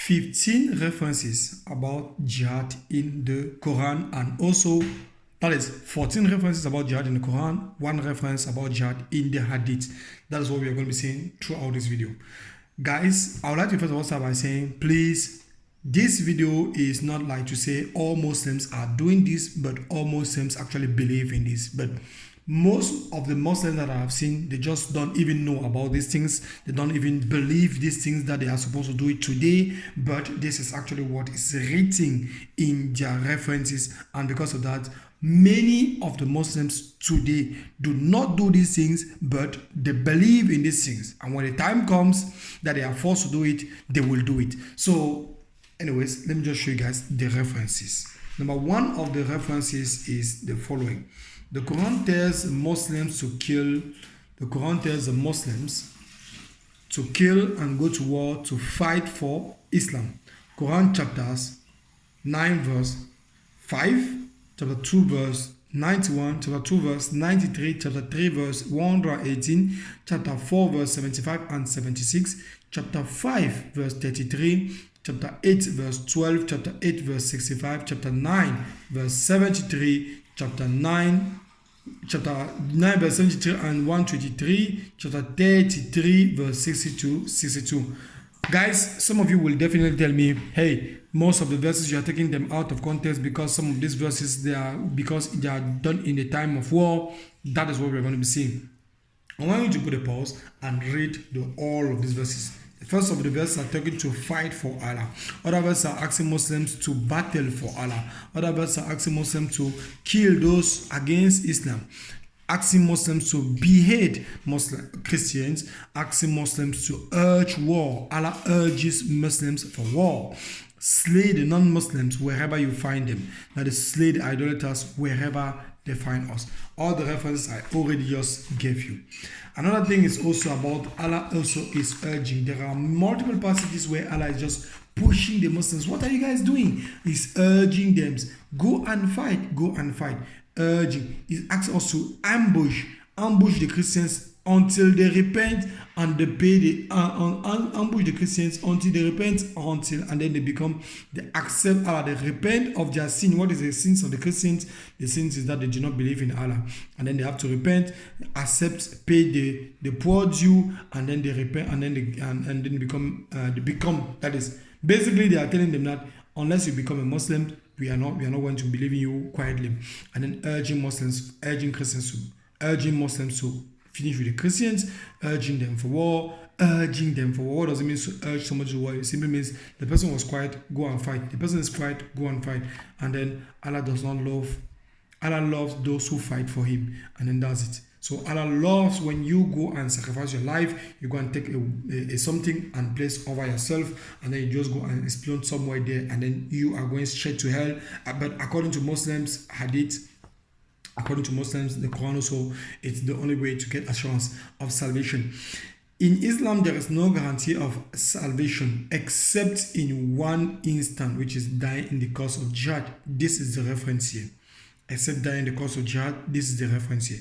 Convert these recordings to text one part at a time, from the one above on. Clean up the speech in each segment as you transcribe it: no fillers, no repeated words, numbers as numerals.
15 references about jihad in the Quran, and also that is 14 references about jihad in the Quran, 1 reference about jihad in the Hadith. That is what we are going to be saying throughout this video. Guys, I would like to first of all start by saying, please, this video is not like to say all Muslims are doing this, but all Muslims actually believe in this. But most of the Muslims that I have seen, they just don't even know about these things. They don't even believe these things that they are supposed to do it today. But this is actually what is written in their references. And because of that, many of the Muslims today do not do these things, but they believe in these things. And when the time comes that they are forced to do it, they will do it. So anyways, let me just show you guys the references. Number 1 of the references is the following. The Quran tells Muslims to kill. The Quran tells the Muslims to kill and go to war to fight for Islam. Quran chapters 9 verse 5, chapter 2 verse 91, chapter 2 verse 93, chapter 3 verse 118, chapter 4 verse 75 and 76, chapter 5 verse 33, chapter 8 verse 12, chapter 8 verse 65, chapter 9 verse 73, chapter 9 verse 73 and 123, chapter 33 verse 62. Guys, some of you will definitely tell me, hey, most of the verses you are taking them out of context because some of these verses they are done in the time of war. That is what we're going to be seeing. I want you to put a pause and read all of these verses. The first of the verses are talking to fight for Allah. Other verses are asking Muslims to battle for Allah. Other verses are asking Muslims to kill those against Islam. Asking Muslims to behead Christians. Asking Muslims to urge war. Allah urges Muslims for war. Slay the non-Muslims wherever you find them. That is, slay the idolaters wherever they find us. All the references I already just gave you. Another thing is also about Allah also is urging. There are multiple passages where Allah is just pushing the Muslims. What are you guys doing? He's urging them. Go and fight. Go and fight. Urging. He's asking us to ambush the Christians until they repent, and they pay the ambush the Christians until they repent, and then they accept Allah. They repent of their sin. What is the sins of the Christians? The sins is that they do not believe in Allah, and then they have to repent, accept, pay the poor due, and then they repent, and then they become. That is basically they are telling them that unless you become a Muslim, we are not going to believe in you quietly, and then urging Muslims to finish with the Christians, urging them for war. What does it mean to urge somebody to war? It simply means the person was quiet, go and fight. The person is quiet, go and fight. And then Allah loves those who fight for him, and then that's it. So Allah loves when you go and sacrifice your life, you go and take a something and place over yourself, and then you just go and explode somewhere there, and then you are going straight to hell. But according to Muslims, Hadith, according to Muslims, the Quran also, it's the only way to get assurance of salvation. In Islam, there is no guarantee of salvation except in one instant, which is dying in the cause of jihad. This is the reference here. Except dying in the cause of jihad, this is the reference here.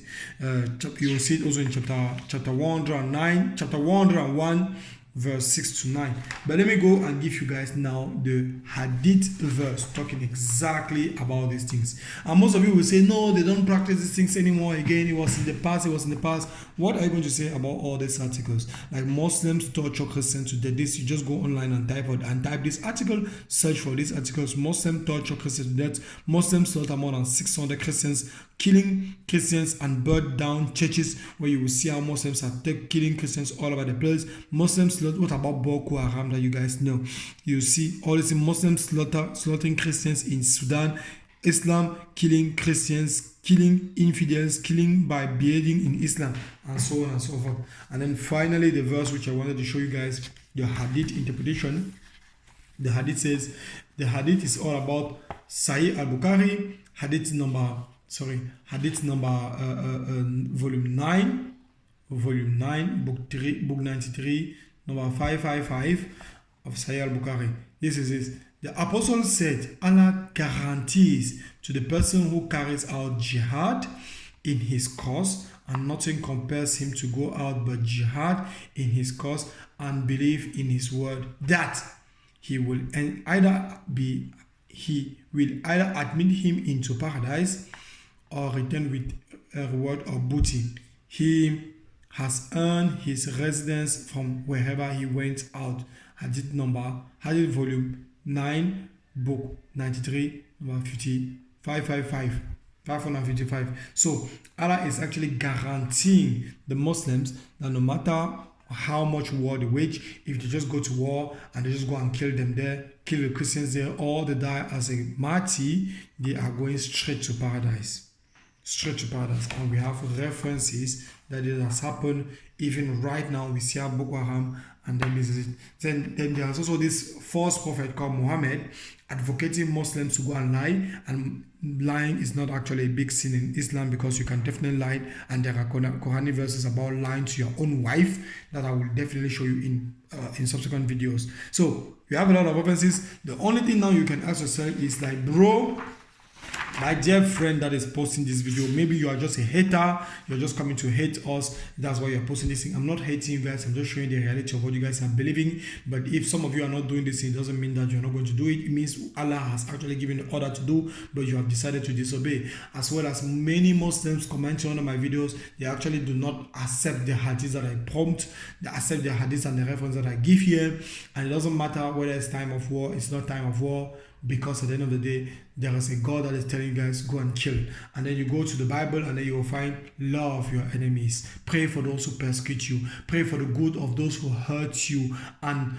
You will see it also in chapter 109, chapter 101, verse 6 to 9. But let me go and give you guys now the Hadith verse talking exactly about these things. And most of you will say, no, they don't practice these things anymore. Again, it was in the past. What are you going to say about all these articles? Like Muslims torture Christians to death. This, you just go online and type this article, search for these articles. Muslims torture Christians to death. Muslims slaughter more than 600 Christians, killing Christians and burn down churches, where you will see how Muslims are killing Christians all over the place. Muslims, what about Boko Haram that you guys know? You see all this Muslims slaughtering Christians in Sudan, Islam killing Christians, killing infidels, killing by beheading in Islam, and so on and so forth. And then finally the verse which I wanted to show you guys, the Hadith interpretation. The Hadith says, the Hadith is all about Sahih al-Bukhari, Hadith number volume 9, book 93, number 555 of Sahih al-Bukhari. This is it. The apostle said, Allah guarantees to the person who carries out jihad in his cause, and nothing compels him to go out but jihad in his cause and believe in his word, that he will either admit him into paradise or return with a reward or booty. He has earned his residence from wherever he went out. Hadith volume 9, book 93, number 555. So Allah is actually guaranteeing the Muslims that no matter how much war they wage, if they just go to war and they just go and kill them there, kill the Christians there, or they die as a martyr, they are going straight to paradise. Straight to paradise. And we have references that it has happened even right now. We see Boko Haram, and then this is it. Then there's also this false prophet called Muhammad advocating Muslims to go and lie, and lying is not actually a big sin in Islam, because you can definitely lie, and there are Quranic verses about lying to your own wife that I will definitely show you in subsequent videos. So you have a lot of references. The only thing now you can ask yourself is like, bro, my dear friend that is posting this video, maybe you are just a hater, you're just coming to hate us, that's why you're posting this thing. I'm not hating you guys, I'm just showing the reality of what you guys are believing. But if some of you are not doing this thing, it doesn't mean that you're not going to do it. It means Allah has actually given the order to do, but you have decided to disobey. As well as many Muslims commenting on my videos, they actually do not accept the hadiths that I prompt, they accept the hadiths and the reference that I give here. And it doesn't matter whether it's time of war, it's not time of war, because at the end of the day, there is a God that is telling you guys, go and kill. And then you go to the Bible, and then you will find love your enemies. Pray for those who persecute you. Pray for the good of those who hurt you and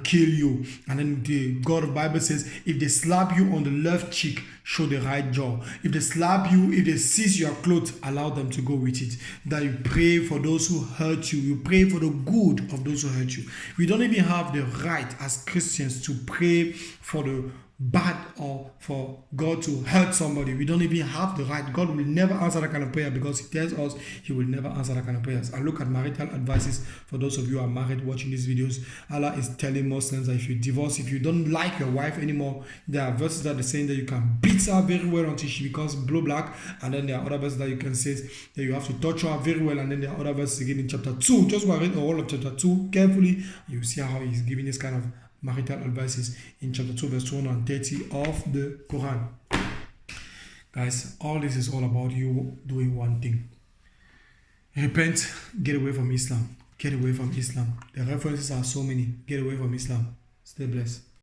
kill you. And then the God of the Bible says, if they slap you on the left cheek, show the right jaw. If they slap you, if they seize your clothes, allow them to go with it. That you pray for those who hurt you. You pray for the good of those who hurt you. We don't even have the right as Christians to pray for the bad or for God to hurt somebody. We don't even have the right. God will never answer that kind of prayer, because He tells us He will never answer that kind of prayers. And look at marital advices for those of you who are married watching these videos. Allah is telling Muslims that if you divorce, if you don't like your wife anymore, there are verses that are saying that you can beat her very well until she becomes blue black, and then there are other verses that you can say that you have to torture her very well, and then there are other verses again in chapter 2. Just go and read the whole of chapter 2 carefully, and you see how He's giving this kind of marital advices in chapter 2 verse 230 of the Quran. Guys, all this is all about you doing one thing: repent, get away from Islam. Get away from Islam. The references are so many. Get away from Islam. Stay blessed.